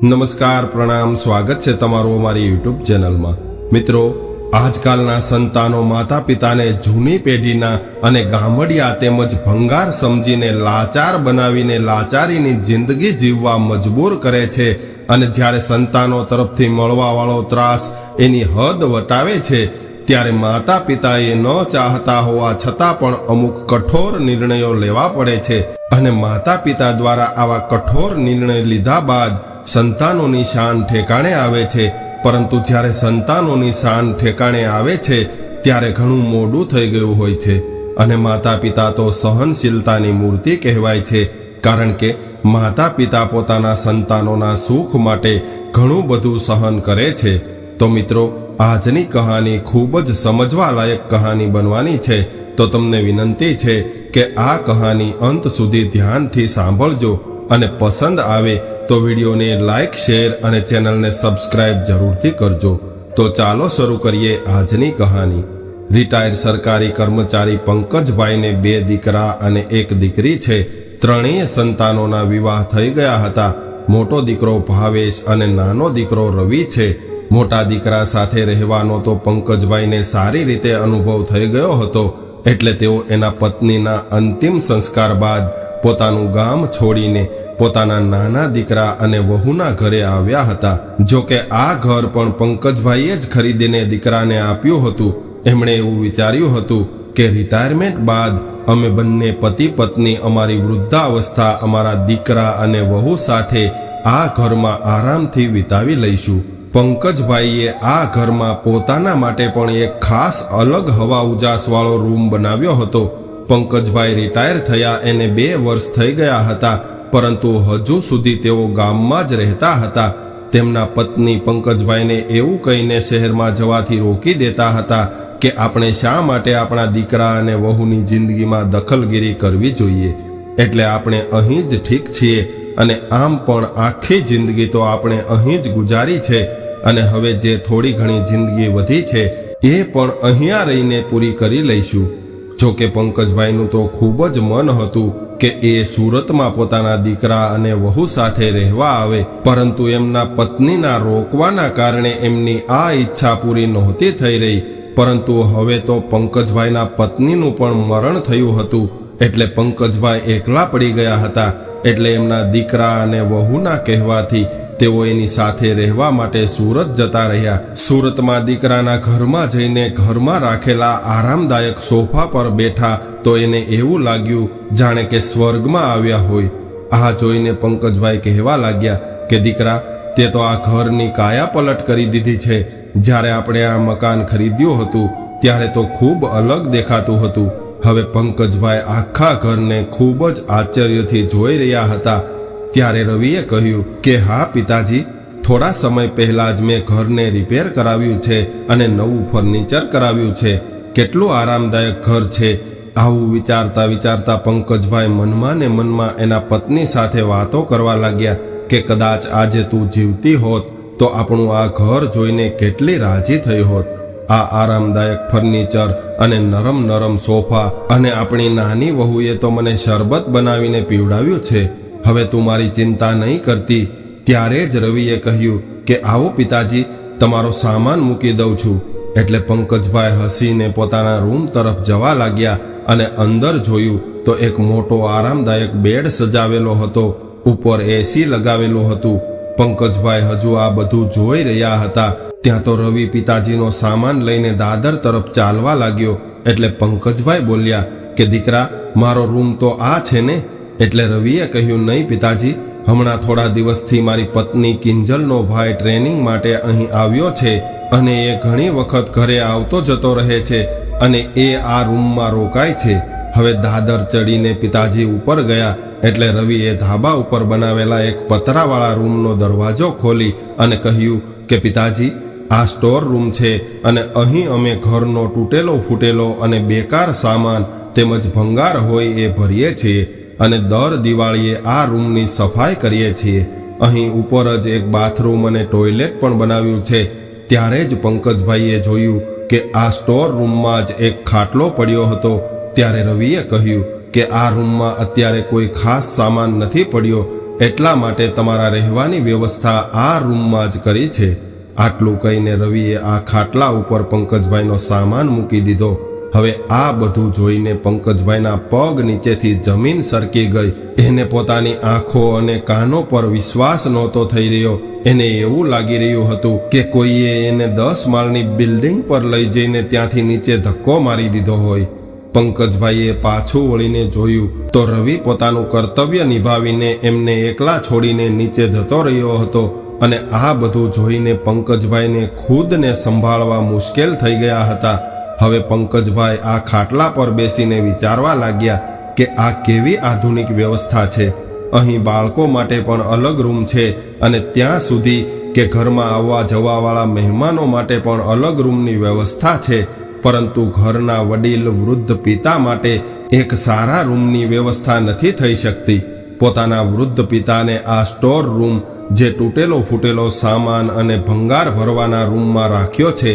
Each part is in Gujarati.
નમસ્કાર, પ્રણામ, સ્વાગત છે તમારું અમારી યુટ્યુબ ચેનલમાં। મિત્રો, આજકાલના સંતાનો માતા પિતાને જૂની પેઢીના અને ગામડિયા તેમજ ભંગાર સમજીને લાચાર બનાવીને લાચારીની જિંદગી જીવવા મજબૂર કરે છે અને જ્યારે સંતાનો તરફથી મળવાવાળો ત્રાસ એની હદ વટાવે છે ત્યારે માતા પિતાએ ન ચાહતા હોવા છતાં પણ અમુક કઠોર નિર્ણયો લેવા પડે છે અને માતા પિતા દ્વારા આવા કઠોર નિર્ણય લીધા બાદ સંતાનોની શાન ઠેકાણે આવે છે, પરંતુ જ્યારે સંતાનોની શાન ઠેકાણે આવે છે ત્યારે ઘણું મોડું થઈ ગયું હોય છે અને માતા પિતા તો સહનશીલતાની મૂર્તિ કહેવાય છે, કારણ કે માતા પિતા પોતાના સંતાનોના સુખ માટે ઘણું બધું સહન કરે છે। તો મિત્રો, આજની કહાની ખૂબ જ સમજવા લાયક કહાની બનવાની છે, તો તમને વિનંતી છે કે આ કહાની અંત સુધી ધ્યાનથી સાંભળજો અને પસંદ આવે તો વિડીયોને લાઈક, શેર અને ચેનલને સબસ્ક્રાઇબ જરૂરથી કરજો। તો ચાલો શરૂ કરીએ આજની કહાની। રિટાયર્ડ સરકારી કર્મચારી પંકજભાઈને 2 દીકરા અને 1 દીકરી છે। ત્રણેય સંતાનોના વિવાહ થઈ ગયા હતા। મોટો દીકરો ભાવેશ અને નાનો દીકરો રવિ છે। મોટા દીકરા સાથે રહેવાનો તો પંકજભાઈને સારી રીતે અનુભવ થઈ ગયો હતો, એટલે તેઓ એના પત્નીના અંતિમ સંસ્કાર બાદ પોતાનું ગામ છોડીને પોતાના નાના દીકરા અને વહુના ઘરે આવ્યા હતા। જો કે આ ઘર પણ પંકજભાઈએ જ ખરીદીને દીકરાને આપ્યું હતું। એમણે એવું વિચાર્યું હતું કે રિટાયરમેન્ટ બાદ અમે બંને પતિ પત્ની અમારી વૃદ્ધાવસ્થા અમારા દીકરા અને વહુ સાથે આ ઘરમાં આરામથી વિતાવી લઈશું। પંકજભાઈએ આ ઘરમાં પોતાના માટે પણ એક ખાસ અલગ હવા ઉજાસવાળો રૂમ બનાવ્યો હતો। પંકજભાઈ રિટાયર થયા એને 2 વર્ષ થઈ ગયા હતા, પરંતુ હજુ સુધી તેઓ ગામમાં જ રહેતા હતા। તેમના પત્ની પંકજભાઈને એવું કહીને શહેરમાં જવાથી રોકી દેતા હતા કે આપણે શા માટે આપણા દીકરા અને વહુની જિંદગીમાં દખલગીરી કરવી જોઈએ, એટલે આપણે અહીં જ ઠીક છીએ અને આમ પણ આખી જિંદગી તો આપણે અહીં જ ગુજારી છે અને હવે જે થોડી ઘણી જિંદગી વધી છે એ પણ અહીંયા રહીને પૂરી કરી લઈશું। જો કે પંકજભાઈનું તો ખૂબ જ મન હતું કે એ સુરતમાં પોતાના દીકરા અને વહુ સાથે રહેવા આવે, પરંતુ એમના પત્નીના રોકવાના કારણે એમની આ ઈચ્છા પૂરી નહોતી થઈ રહી। પરંતુ હવે તો પંકજભાઈના પત્નીનું પણ મરણ થયું હતું, એટલે પંકજભાઈ એકલા પડી ગયા હતા। એટલે એમના દીકરા અને વહુના કહેવાથી તેઓ એની સાથે રહેવા માટે સુરત જતા રહ્યા। સુરતમાં દીકરાના ઘરમાં જઈને ઘરમાં રાખેલા આરામદાયક સોફા પર બેઠા તો એને એવું લાગ્યું જાણે કે સ્વર્ગમાં આવ્યા હોય। આ જોઈને પંકજભાઈ કહેવા લાગ્યા કે દીકરા, તે તો આ ઘરની કાયા પલટ કરી દીધી છે। જ્યારે આપણે આ મકાન ખરીદ્યું હતું ત્યારે તો ખૂબ અલગ દેખાતું હતું। હવે પંકજભાઈ આખા ઘરને ખૂબ જ આશ્ચર્યથી જોઈ રહ્યા હતા। ત્યારે રવિએ કહ્યું કે હા પિતાજી, થોડા સમય પહેલા જ મેં ઘરને રિપેર કરાવ્યું છે અને નવું ફર્નિચર કરાવ્યું છે। કેટલું આરામદાયક ઘર છે। આવું વિચારતા વિચારતા પંકજભાઈ મનમાં ને મનમાં એના પત્ની સાથે વાતો કરવા લાગ્યા કે કદાચ આજે તું જીવતી હોત તો આપણું આ ઘર જોઈને કેટલી રાજી થઈ હોત। આ આરામદાયક ફર્નિચર અને નરમ નરમ સોફા અને આપણી નાની વહુએ તો મને શરબત બનાવીને પીવડાવ્યું છે। હવે તું મારી ચિંતા નહીં કરતી। ત્યારે જ રવિએ કહ્યું કે આવો પિતાજી, તમારો સામાન મૂકી દઉં છું। એટલે પંકજભાઈ હસીને પોતાના રૂમ તરફ જવા લાગ્યા અને અંદર જોયું તો એક મોટો આરામદાયક બેડ સજાવેલો હતો, ઉપર એસી લગાવેલું હતું। પંકજભાઈ હજુ આ બધું જોઈ રહ્યા હતા ત્યાં તો રવિ પિતાજીનો સામાન લઈને દાદર તરફ ચાલવા લાગ્યો। એટલે પંકજભાઈ બોલ્યા કે દીકરા, મારો રૂમ તો આ છે ને? એટલે રવિએ કહ્યું, નહીં પિતાજી, હમણાં થોડા દિવસથી મારી પત્ની કિંજલનો ભાઈ ટ્રેનિંગ માટે અહીં આવ્યો છે અને એ ઘણી વખત ઘરે આવતો જતો રહે છે અને એ આ રૂમમાં રોકાય છે। હવે દાદર ચડીને પિતાજી ઉપર ગયા એટલે રવિએ ધાબા ઉપર બનાવેલા એક પતરાવાળા રૂમનો દરવાજો ખોલી અને કહ્યું કે પિતાજી, આ સ્ટોર રૂમ છે અને અહીં અમે ઘરનો તૂટેલો ફૂટેલો અને બેકાર સામાન તેમજ ભંગાર હોય એ ભરીએ છીએ અને દર દિવાળીએ આ રૂમની સફાઈ કરીએ છીએ। અહીં ઉપર જ એક બાથરૂમ અને ટોયલેટ પણ બનાવ્યું છે। ત્યારે જ પંકજભાઈએ જોયું કે આ સ્ટોર રૂમમાં જ એક ખાટલો પડ્યો હતો। ત્યારે રવિએ કહ્યું કે આ રૂમમાં અત્યારે કોઈ ખાસ સામાન નથી પડ્યો, એટલા માટે તમારા રહેવાની વ્યવસ્થા આ રૂમમાં જ કરી છે. આટલું કહીને રવિએ આ ખાટલા ઉપર પંકજભાઈનો સામાન મૂકી દીધો. હવે આ બધું જોઈને પંકજભાઈના પગ નીચેથી જમીન સરકી ગઈ. એને પોતાની આંખો અને કાનો પર વિશ્વાસ નહોતો થઈ રહ્યો. એને એવું લાગી રહ્યું હતું કે કોઈએ એને 10 માળની બિલ્ડિંગ પર લઈ જઈને ત્યાંથી નીચે ધક્કો મારી દીધો હોય. પંકજભાઈએ પાછું વળીને જોયું તો રવિ પોતાનું કર્તવ્ય નિભાવીને એમને એકલા છોડીને નીચે જતો રહ્યો હતો. અને આ બધું જોઈને પંકજભાઈને ખુદને સંભાળવા મુશ્કેલ થઈ ગયા હતા. હવે પંકજભાઈ આ ખાટલા પર બેસીને વિચારવા લાગ્યા કે આ કેવી આધુનિક વ્યવસ્થા છે. અહીં બાળકો માટે પણ અલગ રૂમ છે અને ત્યાં સુધી કે ઘરમાં આવવા જવાવાળા મહેમાનો માટે પણ અલગ રૂમની વ્યવસ્થા છે. પરંતુ ઘરના વડીલ વૃદ્ધ પિતા માટે એક સારા રૂમની વ્યવસ્થા નથી થઈ શકતી. પોતાના વૃદ્ધ પિતાને આ સ્ટોર રૂમ જે તૂટેલો ફૂટેલો સામાન અને ભંગાર ભરવાના રૂમમાં રાખ્યો છે.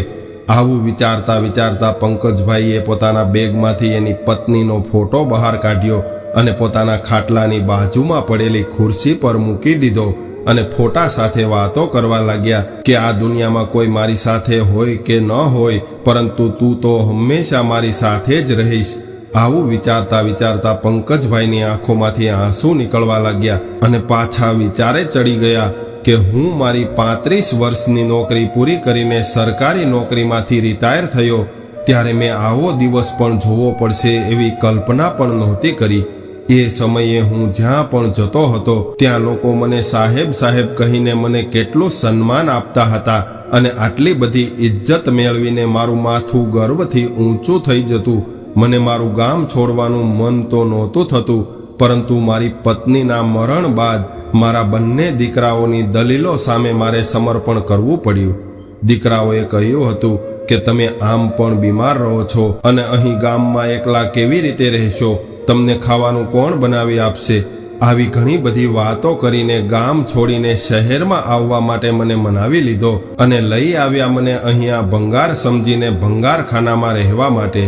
આવું વિચારતા વિચારતા પંકજભાઈએ પોતાના બેગમાંથી એની પત્નીનો ફોટો બહાર કાઢ્યો અને પોતાના ખાટલાની બાજુમાં પડેલી ખુરશી પર મૂકી દીધો અને ફોટા સાથે વાતો કરવા લાગ્યા કે આ દુનિયામાં કોઈ મારી સાથે હોય કે ન હોય, પરંતુ તું તો હંમેશા મારી સાથે જ રહીશ. આવું વિચારતા વિચારતા પંકજભાઈની આંખોમાંથી આંસુ નીકળવા લાગ્યા અને પાછા વિચારે ચડી ગયા કે હું મારી 35 વર્ષની નોકરી પૂરી કરીને સરકારી નોકરીમાંથી રિટાયર થયો ત્યારે મેં આવો દિવસ પણ જોવો પડશે એવી કલ્પના પણ નહોતી કરી. એ સમયે હું જ્યાં પણ જતો હતો ત્યાં લોકો મને સાહેબ સાહેબ કહીને મને કેટલું સન્માન આપતા હતા અને આટલી બધી ઇજ્જત મેળવીને મારું માથું ગર્વથી ઊંચું થઈ જતું. મને મારું ગામ છોડવાનું મન તો નહોતું થતું, પરંતુ મારી પત્નીના મરણ બાદ મારા બંને દીકરાઓની દલીલો સામે મારે સમર્પણ કરવું પડ્યું. દીકરાઓએ કહ્યું હતું કે તમે આમ પણ બીમાર રહો છો અને અહીં ગામમાં એકલા કેવી રીતે રહેશો? તમને ખાવાનું કોણ બનાવી આપશે? આવી ઘણી બધી વાતો કરીને ગામ છોડીને શહેરમાં આવવા માટે મને મનાવી લીધો અને લઈ આવ્યા મને અહીંયા ભંગાર સમજીને ભંગારખાનામાં રહેવા માટે.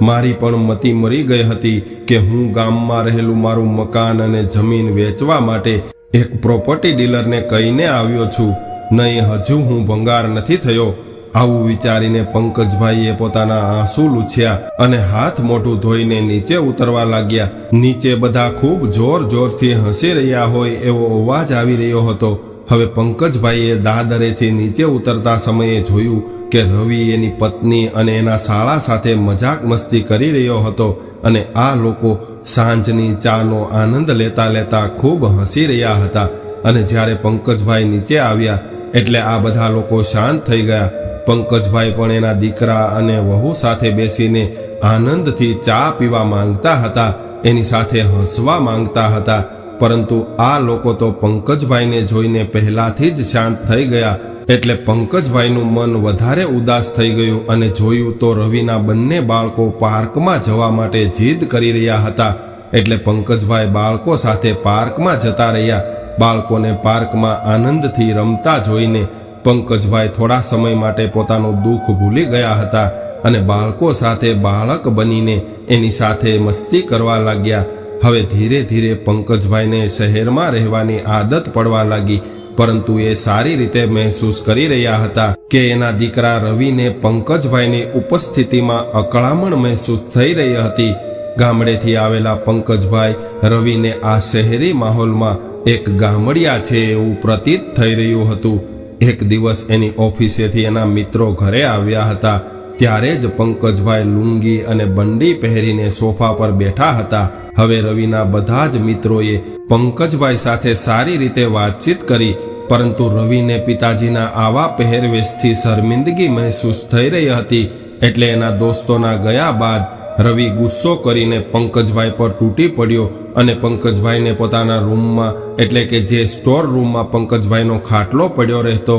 મારી પણ મતિ મરી ગઈ હતી કે હું ગામમાં રહેલું મારું મકાન અને જમીન વેચવા માટે એક પ્રોપર્ટી ડીલરને કહીને આવ્યો છું, નહીં હજુ હું ભંગાર નથી થયો. આવું વિચારીને પંકજભાઈએ પોતાના આંસુ લૂછ્યા અને હાથ મોઢું ધોઈને નીચે ઉતરવા લાગ્યા. નીચે બધા ખૂબ જોર જોરથી હસી રહ્યા હોય એવો અવાજ આવી રહ્યો હતો. હવે પંકજભાઈએ દાદરેથી નીચે ઉતરતા સમયે જોયું કે રવિ એની પત્ની અને એના શાળા સાથે મજાક મસ્તી કરી રહ્યો હતો અને આ લોકો સાંજની ચાનો આનંદ લેતા લેતા ખૂબ હસી રહ્યા હતા. અને જ્યારે પંકજભાઈ નીચે આવ્યા એટલે આ બધા લોકો શાંત થઈ ગયા. પંકજભાઈ પણ એના દીકરા અને વહુ સાથે બેસીને આનંદથી ચા પીવા માંગતા હતા, એની સાથે હસવા માંગતા હતા. પરંતુ આ લોકો તો પંકજભાઈને જોઈને પહેલાથી જ શાંત થઈ ગયા. એટલે પંકજભાઈનું મન વધારે ઉદાસ થઈ ગયું અને જોયું તો રવિના બંને બાળકો પાર્કમાં જવા માટે જીદ કરી રહ્યા હતા. એટલે પંકજભાઈ બાળકો સાથે પાર્કમાં જતા રહ્યા. બાળકોને પાર્કમાં આનંદથી રમતા જોઈને પંકજભાઈ થોડા સમય માટે પોતાનું દુઃખ ભૂલી ગયા હતા અને બાળકો સાથે બાળક બનીને એની સાથે મસ્તી કરવા લાગ્યા. હવે ધીરે ધીરે પંકજભાઈને શહેરમાં રહેવાની આદત પડવા લાગી, પરંતુ એ સારી રીતે મહેસૂસ કરી રહ્યા હતા કે એના દીકરા રવિને પંકજભાઈની ઉપસ્થિતિમાં અકળામણ મહેસૂસ થઈ રહી હતી. ગામડેથી આવેલા પંકજભાઈ રવિને આ શહેરી માહોલમાં એક ગામડિયા છે એવું પ્રતીત થઈ રહ્યું હતું. એક દિવસ એની ઓફિસેથી એના મિત્રો ઘરે આવ્યા હતા. ત્યારે જ પંકજભાઈ લુંગી અને બંડી પહેરીને સોફા પર બેઠા હતા. હવે રવિના બધા જ મિત્રોએ પંકજભાઈ સાથે સારી રીતે વાતચીત કરી, પરંતુ રવિને પિતાજીના આવા પહેરવેશથી શર્મિંદગી મહેસૂસ થઈ રહી હતી. એટલે એના દોસ્તોના ગયા બાદ રવિ ગુસ્સો કરીને પંકજભાઈ પર તૂટી પડ્યો અને પંકજભાઈને પોતાના રૂમમાં એટલે કે જે સ્ટોર રૂમમાં પંકજભાઈનો ખાટલો પડ્યો રહેતો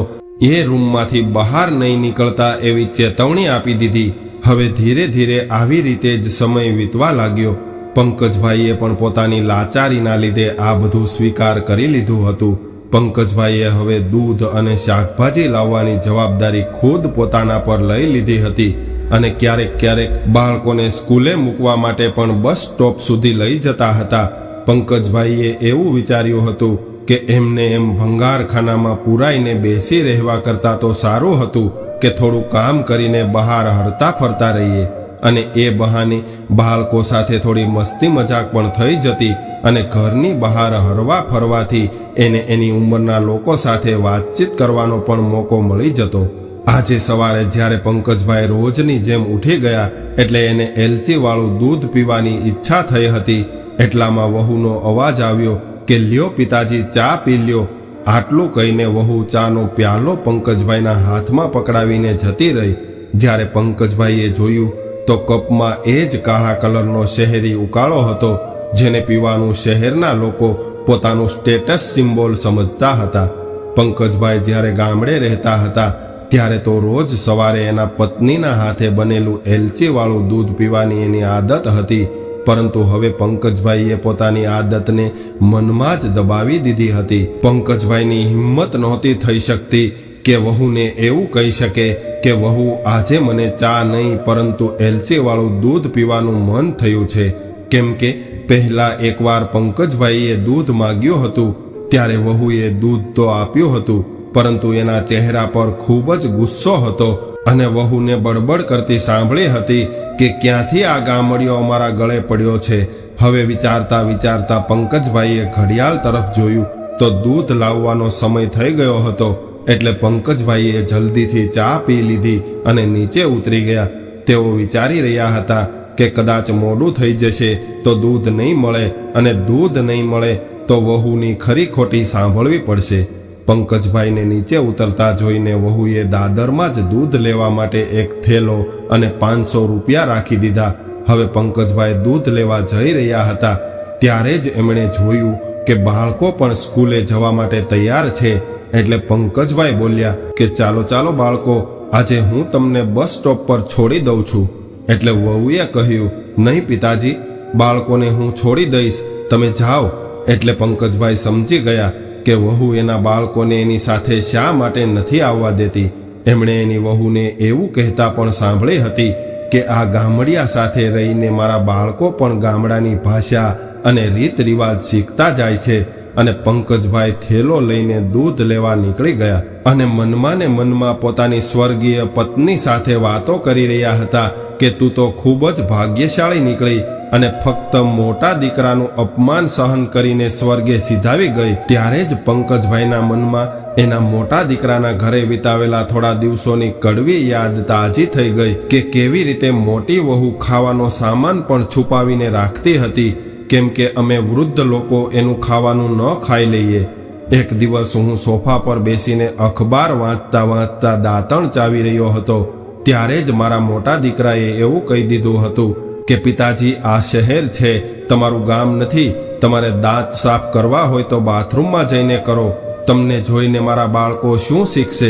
એ રૂમમાંથી બહાર નહીં નીકળતા એવી ચેતવણી આપી દીધી. હવે ધીરે ધીરે આવી રીતે જ સમય વીતવા લાગ્યો. પંકજભાઈએ પણ પોતાની લાચારીના લીધે આ બધું સ્વીકાર કરી લીધું હતું. પંકજભાઈએ હવે દૂધ અને શાકભાજી લાવવાની જવાબદારી ખુદ પોતાના પર લઈ લીધી હતી અને ક્યારેક ક્યારેક બાળકોને સ્કૂલે મૂકવા માટે પણ બસ સ્ટોપ સુધી લઈ જતા હતા. પંકજભાઈએ એવું વિચાર્યું હતું કે એમને એમ ભંગારખાનામાં પુરાઈને બેસી રહેવા કરતાં તો સારું હતું કે થોડું કામ કરીને બહાર હરતા ફરતા રહીએ, અને એ બહાને બાળકો સાથે થોડી મસ્તી મજાક પણ થઈ જતી અને ઘરની બહાર હરવા ફરવાથી એને એની ઉંમરના લોકો સાથે વાતચીત કરવાનો પણ મોકો મળી જતો. આજે સવારે જ્યારે પંકજભાઈ રોજની જેમ ઉઠી ગયા એટલે એને એલચી વાળું દૂધ પીવાની ઈચ્છા થઈ હતી. એટલામાં વહુનો અવાજ આવ્યો કે લ્યો પિતાજી, ચા પી લ્યો. આટલું કહીને વહુ ચાનો પ્યાલો પંકજભાઈના હાથમાં પકડાવીને જતી રહી. જ્યારે પંકજભાઈએ જોયું તો કપમાં એ જ કાળા કલરનો શહેરી ઉકાળો હતો, જેને પીવાનું શહેરના લોકો પોતાનું સ્ટેટસ સિમ્બોલ સમજતા હતા. પંકજભાઈ જ્યારે ગામડે રહેતા હતા ત્યારે તો રોજ સવારે એના પત્નીના હાથે બનેલું એલચીવાળું દૂધ પીવાની એની આદત હતી, પરંતુ હવે પંકજભાઈએ પોતાની આદતને મનમાં જ દબાવી દીધી હતી. પંકજભાઈની હિંમત નહોતી થઈ શકતી કે વહુને એવું કહી શકે કે વહુ, આજે મને ચા નહીં પરંતુ એલચીવાળું દૂધ પીવાનું મન થયું છે. કેમ કે પહેલા એકવાર પંકજભાઈએ દૂધ માગ્યું હતું ત્યારે વહુએ દૂધ તો આપ્યું હતું, પરંતુ એના ચહેરા પર ખૂબ જ ગુસ્સો હતો અને વહુને બડબડ કરતી સાંભળી હતી કે ક્યાંથી આ ગામડિયો અમારા ગળે પડ્યો છે. હવે વિચારતા વિચારતા પંકજભાઈએ ઘડિયાળ તરફ જોયું તો દૂધ લાવવાનો સમય થઈ ગયો હતો. એટલે પંકજભાઈએ જલ્દીથી ચા પી લીધી અને નીચે ઉતરી ગયા. તેઓ વિચારી રહ્યા હતા કે કદાચ મોડું થઈ જશે તો દૂધ નહીં મળે, અને દૂધ નહીં મળે તો વહુની ખરી ખોટી સાંભળવી પડશે. પંકજભાઈને નીચે ઉતરતા જોઈને વહુએ દાદરમાં જ દૂધ લેવા માટે એક થેલો અને 500 રૂપિયા રાખી દીધા. હવે પંકજભાઈ દૂધ લેવા જઈ રહ્યા હતા ત્યારે જ એમણે જોયું કે બાળકો પણ સ્કૂલે જવા માટે તૈયાર છે. એટલે પંકજભાઈ બોલ્યા કે ચાલો ચાલો બાળકો, આજે હું તમને બસ સ્ટોપ પર છોડી દઉં છું. એટલે વહુએ કહ્યું, નહીં પિતાજી, બાળકોને હું છોડી દઈશ, તમે જાઓ. એટલે પંકજભાઈ સમજી ગયા કે વહુ એના બાળકોને એની સાથે શા માટે નથી આવવા દેતી. એમણે એની વહુને એવું કહેતા પણ સાંભળી હતી કે આ ગામડિયા સાથે રહીને મારા બાળકો પણ ગામડાની ભાષા અને રીત રિવાજ શીખતા જાય છે. અને પંકજભાઈ થેલો લઈને દૂધ લેવા નીકળી ગયા અને મનમાં ને મનમાં પોતાની સ્વર્ગીય પત્ની સાથે વાતો કરી રહ્યા હતા કે તું તો ખૂબ જ ભાગ્યશાળી નીકળી અને ફક્ત મોટા દીકરાનું અપમાન સહન કરીને સ્વર્ગે સીધાવી ગઈ. ત્યારે જ પંકજભાઈના મનમાં એના મોટા દીકરાના ઘરે વિતાવેલા થોડા દિવસોની કડવી યાદ તાજી થઈ ગઈ કે કેવી રીતે મોટી વહુ ખાવાનો સામાન પણ છુપાવીને રાખતી હતી, કેમ કે અમે વૃદ્ધ લોકો એનું ખાવાનું ન ખાઈ લઈએ. એક દિવસ હું સોફા પર બેસીને અખબાર વાંચતા વાંચતા દાંતણ ચાવી રહ્યો હતો ત્યારે જ મારા મોટા દીકરાએ એવું કહી દીધું હતું કે પિતાજી, આ શહેર છે, તમારું ગામ નથી. તમારે દાંત સાફ કરવા હોય તો બાથરૂમમાં જઈને કરો. તમને જોઈને મારા બાળકો શું શીખશે?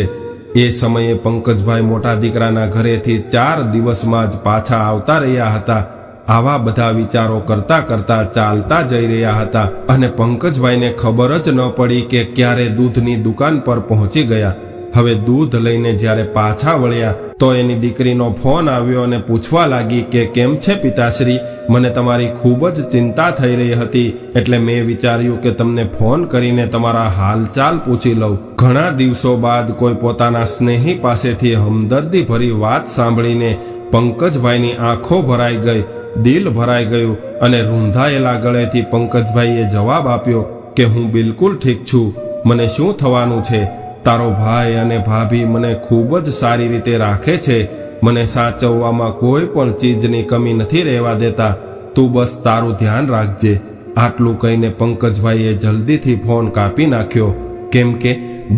એ સમયે પંકજભાઈ મોટા દીકરાના ઘરેથી 4 દિવસમાં જ પાછા આવતા રહ્યા હતા. આવા બધા વિચારો કરતા કરતા ચાલતા જઈ રહ્યા હતા અને પંકજભાઈને ખબર જ ન પડી કે ક્યારે દૂધની દુકાન પર પહોંચી ગયા. હવે દૂધ લઈને જ્યારે પાછા વળ્યા તો એની દીકરીનો ફોન આવ્યો અને પૂછવા લાગી કે કેમ છે પિતાશ્રી, મને તમારી ખૂબ જ ચિંતા થઈ રહી હતી, એટલે મેં વિચાર્યું કે તમને ફોન કરીને તમારા હાલચાલ પૂછી લઉં. ઘણા દિવસો બાદ કોઈ પોતાના સ્નેહી પાસેથી હમદર્દી ભરી વાત સાંભળીને પંકજભાઈની આંખો ભરાઈ ગઈ, દિલ ભરાઈ ગયું અને રૂંધાયેલા ગળેથી પંકજભાઈએ જવાબ આપ્યો કે હું બિલકુલ ઠીક છું. મને શું થવાનું છે? તારો ભાઈ અને ભાભી મને ખૂબ જ સારી રીતે રાખે છે. મને સાચવવામાં કોઈ પણ ચીજની કમી નથી રહેવા દેતા. તું બસ તારું ધ્યાન રાખજે. આટલું કહીને પંકજભાઈએ જલ્દીથી ફોન કાપી નાખ્યો, કેમ કે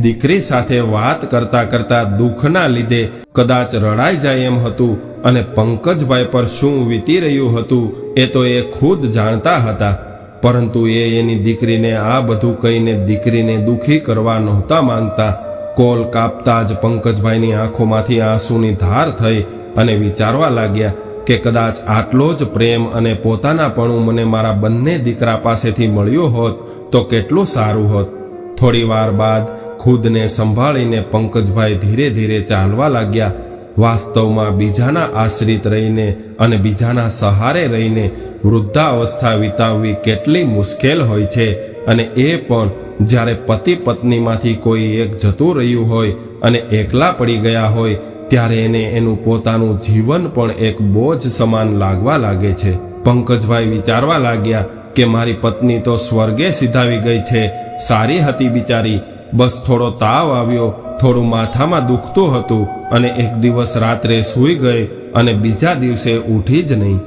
દીકરી સાથે વાત કરતા કરતા દુઃખના લીધે કદાચ રડાઈ જાય એમ હતું અને પંકજભાઈ પર શું વીતી રહ્યું હતું એ તો એ ખુદ જાણતા હતા. પરંતુ એ એની દીકરીને આ બધું કહીને દીકરીને દુઃખી કરવા નહોતા માંગતા. કોલ કાપતા જ પંકજભાઈની આંખોમાંથી આંસુની ધાર થઈ અને વિચારવા લાગ્યા કે કદાચ આટલો જ પ્રેમ અને પોતાનાપણું મને મારા બંને દીકરા પાસેથી મળ્યું હોત તો કેટલું સારું હોત. થોડી વાર બાદ ખુદને સંભાળીને પંકજભાઈ ધીરે ધીરે ચાલવા લાગ્યા. વાસ્તવમાં બીજાના આશ્રિત રહીને અને બીજાના સહારે રહીને વૃદ્ધાવસ્થા વિતાવવી કેટલી મુશ્કેલ હોય છે, અને એ પણ જ્યારે પતિ પત્નીમાંથી કોઈ એક જતું રહ્યું હોય અને એકલા પડી ગયા હોય ત્યારે એને એનું પોતાનું જીવન પણ એક બોજ સમાન લાગવા લાગે છે. પંકજભાઈ વિચારવા લાગ્યા કે મારી પત્ની તો સ્વર્ગે સિધાવી ગઈ છે, સારી હતી બિચારી, બસ થોડો તાવ આવ્યો, થોડું માથામાં દુખતું હતું અને એક દિવસ રાત્રે સૂઈ ગઈ અને બીજા દિવસે ઉઠી જ નહીં.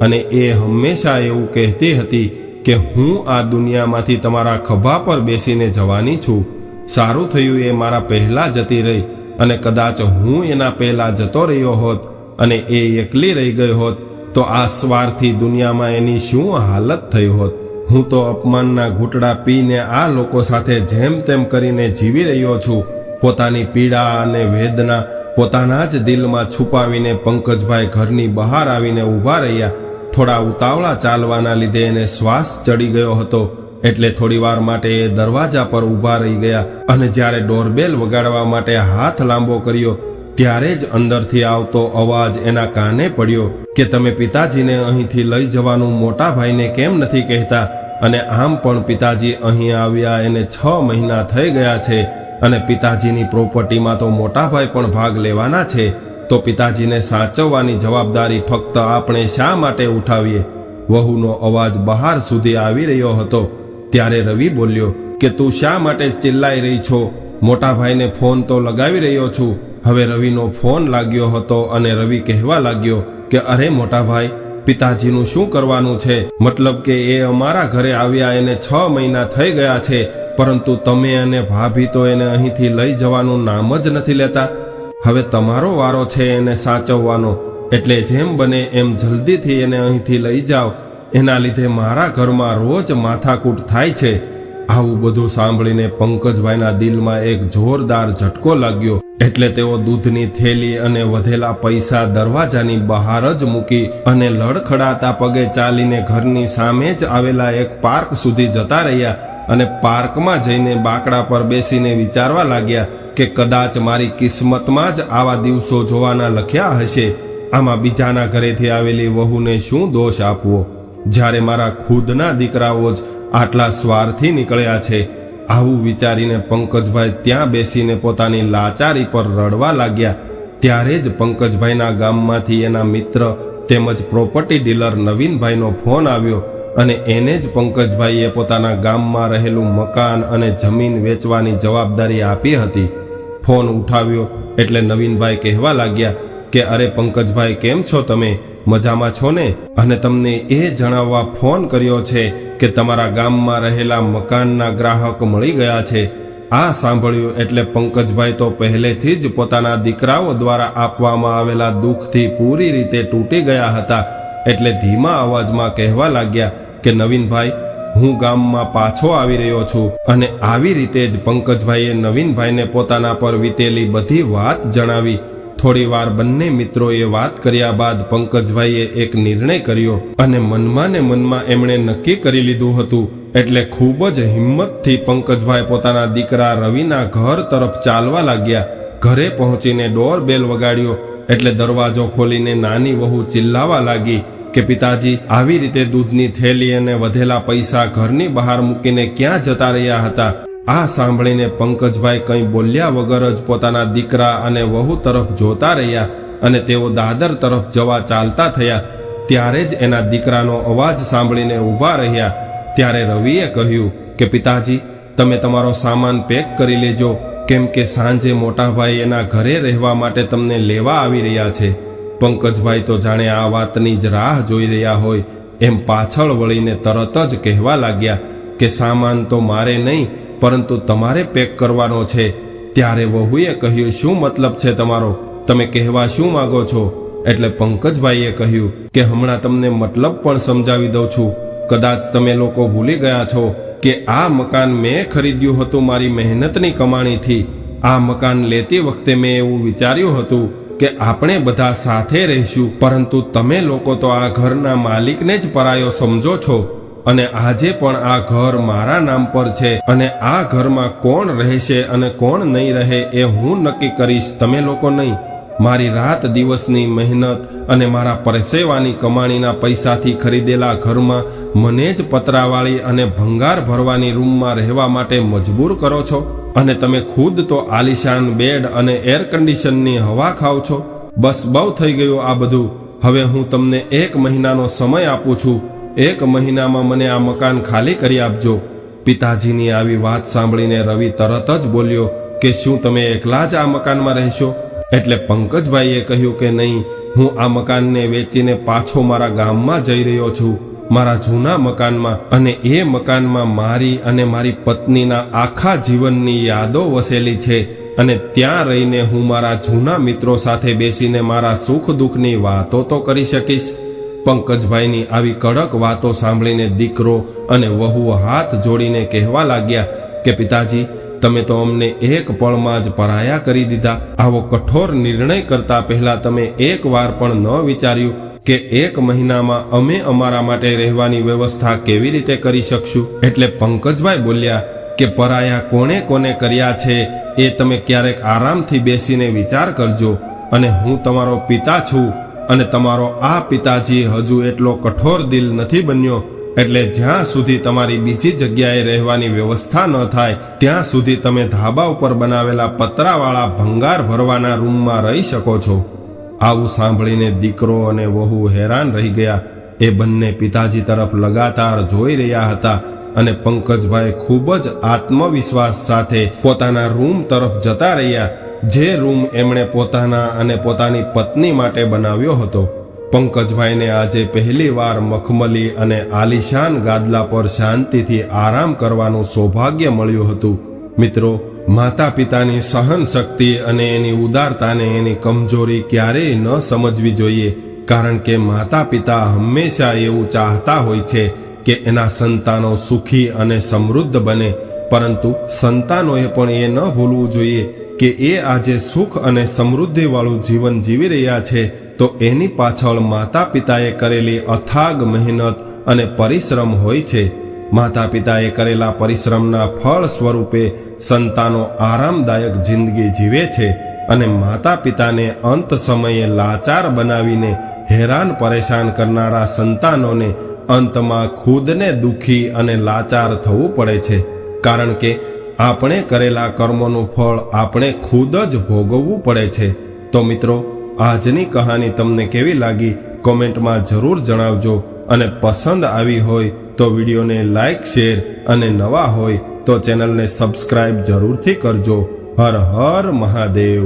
અને એ હંમેશા એવું કહેતી હતી કે હું આ દુનિયામાંથી તમારા ખભા પર બેસીને જવાની છું. સારું થયું એ મારા પહેલા જતી રહી, અને કદાચ હું એના પહેલા જતો રહ્યો હોત અને એ એકલી રહી ગઈ હોત તો આ સ્વાર્થી દુનિયામાં એની શું હાલત થઈ હોત. હું તો અપમાનના ઘૂંટડા પીને આ લોકો સાથે જેમ તેમ કરીને જીવી રહ્યો છું. પોતાની પીડા અને વેદના પોતાના જ દિલમાં છુપાવીને પંકજભાઈ ઘરની બહાર આવીને ઊભા રહ્યા. થોડા ઉતાવળા ચાલવાના લીધે એને શ્વાસ ચડી ગયો હતો, એટલે થોડીવાર માટે એ દરવાજા પર ઊભા રહી ગયા અને જ્યારે ડોરબેલ વગાડવા માટે હાથ લાંબો કર્યો ત્યારે જ અંદરથી આવતો અવાજ એના કાને પડ્યો કે તમે પિતાજીને અહીંથી લઈ જવાનું મોટા ભાઈને કેમ નથી કહેતા? અને આમ પણ પિતાજી અહીં આવ્યા એને 6 મહિના થઈ ગયા છે અને પિતાજીની પ્રોપર્ટીમાં તો મોટા ભાઈ પણ ભાગ લેવાના છે, તો પિતાજીને સાચવવાની જવાબદારી ફક્ત આપણે શા માટે ઉઠાવીએ? વહુનો અવાજ બહાર સુધી આવી રહ્યો હતો. ત્યારે રવિ બોલ્યો કે તું શા માટે ચિલ્લાઈ રહી છો? મોટા ભાઈને ફોન તો લગાવી રહ્યો છું. હવે રવિનો ફોન લાગ્યો હતો અને રવિ કહેવા લાગ્યો કે અરે મોટા ભાઈ, પિતાજીનું શું કરવાનું છે? મતલબ કે એ અમારા ઘરે આવ્યા એને 6 મહિના થઈ ગયા છે, પરંતુ તમે અને ભાભી તો એને અહીંથી લઈ જવાનું નામ જ નથી લેતા. હવે તમારો વારો છે એને સાચવવાનો, એટલે જેમ બને એમ જલ્દીથી એને અહીંથી લઈ જાઓ. એના લીધે મારા ઘરમાં રોજ માથાકૂટ થાય છે. આવું બધું સાંભળીને પંકજભાઈના દિલમાં એક જોરદાર ઝટકો લાગ્યો, એટલે તેઓ દૂધની થેલી અને વધેલા પૈસા દરવાજાની બહાર જ મૂકી અને લડખડાતા પગે ચાલીને ઘરની સામે જ આવેલા એક પાર્ક સુધી જતા રહ્યા અને પાર્કમાં જઈને બાકડા પર બેસીને વિચારવા લાગ્યા કે કદાચ મારી કિસ્મતમાં જ આવા દિવસો જોવાના લખ્યા હશે. આમાં બીજાના ઘરેથી આવેલી વહુને શું દોષ આપવો, જ્યારે મારા ખુદના દીકરાઓ જ આટલા સ્વાર્થી નીકળ્યા છે? આવું વિચારીને પંકજભાઈ ત્યાં બેસીને પોતાની લાચારી પર રડવા લાગ્યા. ત્યારે જ પંકજભાઈના ગામમાંથી એના મિત્ર તેમજ પ્રોપર્ટી ડીલર નવીનભાઈનો ફોન આવ્યો અને એને જ પંકજભાઈએ પોતાના ગામમાં રહેલું મકાન અને જમીન વેચવાની જવાબદારી આપી હતી. ફોન ઉઠાવ્યો એટલે નવીનભાઈ કહેવા લાગ્યા કે અરે પંકજભાઈ, કેમ છો તમે? મજામાં છો ને? અને તમને એ જણાવવા ફોન કર્યો છે કે તમારા ગામમાં રહેલા મકાનના ગ્રાહક મળી ગયા છે. આ સાંભળ્યું એટલે પંકજભાઈ તો પહેલેથી જ પોતાના દીકરાઓ દ્વારા આપવામાં આવેલા દુઃખથી પૂરી રીતે તૂટી ગયા હતા, એટલે ધીમા અવાજમાં કહેવા લાગ્યા કે નવીનભાઈ, હું ગામમાં પાછો આવી રહ્યો છું. અને આવી રીતે જ પંકજભાઈએ નવીનભાઈને પોતાના પર વીતેલી બધી વાત જણાવી. થોડી વાર બંને મિત્રોએ વાત કર્યા બાદ પંકજભાઈએ એક નિર્ણય કર્યો અને મનમાં ને મનમાં એમણે નક્કી કરી લીધું હતું, એટલે ખૂબ જ હિંમતથી પંકજભાઈ પોતાના દીકરા રવિના ઘર તરફ ચાલવા લાગ્યા. ઘરે પહોંચીને ડોરબેલ વગાડ્યો એટલે દરવાજો ખોલીને નાની વહુ ચિલ્લાવા લાગી કે પિતાજી આવી રીતે દૂધની થેલી અને વધેલા પૈસા ઘરની બહાર મૂકીને ક્યાં જતા રહ્યા હતા? આ સાંભળીને પંકજભાઈ કંઈ બોલ્યા વગર જ પોતાના દીકરા અને વહુ તરફ જોતા રહ્યા અને તેઓ દાદર તરફ જવા ચાલતા થયા. ત્યારે જ એના દીકરાનો અવાજ સાંભળીને ઊભા રહ્યા. ત્યારે રવિએ કહ્યું કે પિતાજી, તમે તમારો સામાન પેક કરી લેજો, કેમ કે સાંજે મોટાભાઈ એના ઘરે રહેવા માટે તમને લેવા આવી રહ્યા છે. પંકજભાઈ તો જાણે આ વાતની જ રાહ જોઈ રહ્યા હોય એમ પાછળ વળીને તરત જ કહેવા લાગ્યા કે સામાન તો મારે નહીં, પરંતુ તમારે પેક કરવાનો છે. ત્યારે વહુએ કહ્યું, શું મતલબ છે તમારો? તમે કહેવા શું માંગો છો? એટલે પંકજભાઈએ કહ્યું કે હમણાં તમને મતલબ પણ સમજાવી દઉં છું. કદાચ તમે લોકો ભૂલી ગયા છો કે આ મકાન મેં ખરીદ્યું હતું મારી મહેનતની કમાણીથી. આ મકાન લેતી વખતે મેં એવું વિચાર્યું હતું કે આપણે બધા સાથે રહીશું, પરંતુ તમે લોકો તો આ ઘરના માલિકને જ પરાયો સમજો છો. અને આજે પણ આ ઘર મારા નામ પર છે અને આ ઘરમાં કોણ રહેશે અને કોણ નહીં રહે એ હું નક્કી કરીશ, તમે લોકો નહીં. મારી રાત દિવસની મહેનત અને મારા પરસેવાની કમાણીના પૈસાથી ખરીદેલા ઘરમાં મને જ પતરાવાળી અને ભંગાર ભરવાની રૂમમાં રહેવા માટે મજબૂર કરો છો, અને તમે ખુદ તો આલિશાન બેડ અને એર કન્ડિશનની હવા ખાવ છો. બસ બહુ થઈ ગયું આ બધું. હવે હું તમને 1 મહિનાનો સમય આપું છું. 1 મહિનામાં મને આ મકાન ખાલી કરી આપજો. પિતાજીની આવી વાત સાંભળીને રવિ તરત જ બોલ્યો કે શું તમે એકલા જ આ મકાનમાં રહેશો? એટલે પંકજભાઈએ કહ્યું કે નહીં, હું આ મકાનને વેચીને પાછો મારા ગામમાં જઈ રહ્યો છું, મારા જૂના મકાનમાં. અને એ મકાનમાં મારી અને મારી પત્નીના આખા જીવનની યાદો વસેલી છે, અને ત્યાં રહીને હું મારા જૂના મિત્રો સાથે બેસીને મારા સુખ દુઃખની વાતો તો કરી શકીશ. પંકજભાઈની આવી કડક વાતો સાંભળીને દીકરો અને વહુ હાથ જોડીને કહેવા લાગ્યા કે પિતાજી, તમે તો અમને એક પળમાં જ પરાયા કરી દીધા. આવો કઠોર નિર્ણય કરતા પહેલા તમે એક વાર પણ ન વિચાર્યું કે 1 મહિનામાં અમે અમારા માટે રહેવાની વ્યવસ્થા કેવી રીતે કરી શકશું? એટલે પંકજભાઈ બોલ્યા કે પરાયા કોને કોને કર્યા છે એ તમે ક્યારેક આરામથી બેસીને વિચાર કરજો. અને હું તમારો પિતા છું, અને તમારો આ પિતાજી હજુ એટલો કઠોર દિલ નથી બન્યો. એટલે જ્યાં સુધી તમારી બીજી જગ્યાએ રહેવાની વ્યવસ્થા ન થાય ત્યાં સુધી તમે ધાબા ઉપર બનાવેલા પતરાવાળા ભંગાર ભરવાના રૂમમાં રહી શકો છો. આવું સાંભળીને દીકરો અને વહુ હેરાન રહી ગયા. એ બંને પિતાજી તરફ લગાતાર જોઈ રહ્યા હતા, અને પંકજભાઈ ખૂબ જ આત્મવિશ્વાસ સાથે પોતાના રૂમ તરફ જતા રહ્યા, જે રૂમ એમણે પોતાના અને પોતાની પત્ની માટે બનાવ્યો હતો. પંકજભાઈને આજે પહેલી વાર મખમલી અને આલિશાન ગાદલા પર શાંતિથી આરામ કરવાનું સૌભાગ્ય મળ્યું હતું. મિત્રો, માતા પિતાની સહન શક્તિ અને એની ઉદારતાને એની કમજોરી ક્યારેય ન સમજવી જોઈએ, કારણ કે માતા પિતા હંમેશા એવું ચાહતા હોય છે કે એના સંતાનો સુખી અને સમૃદ્ધ બને. પરંતુ સંતાનોએ પણ એ ન ભૂલવું જોઈએ કે એ આજે સુખ અને સમૃદ્ધિવાળું જીવન જીવી રહ્યા છે તો એની પાછળ માતા પિતાએ કરેલી અથાગ મહેનત અને પરિશ્રમ હોય છે. માતા પિતાએ કરેલા પરિશ્રમના ફળ સ્વરૂપે સંતાનો આરામદાયક જિંદગી જીવે છે, અને માતા પિતાને અંત સમયે લાચાર બનાવીને હેરાન પરેશાન કરનારા સંતાનોને અંતમાં ખુદને દુઃખી અને લાચાર થવું પડે છે, કારણ કે આપણે કરેલા કર્મોનું ફળ આપણે ખુદ જ ભોગવવું પડે છે. તો મિત્રો, આજની કહાની તમને કેવી લાગી કોમેન્ટમાં જરૂર જણાવજો, અને પસંદ આવી હોય તો વિડીયોને લાઈક, શેર અને નવા હોય તો ચેનલને સબસ્ક્રાઇબ જરૂરથી કરજો. હર હર મહાદેવ.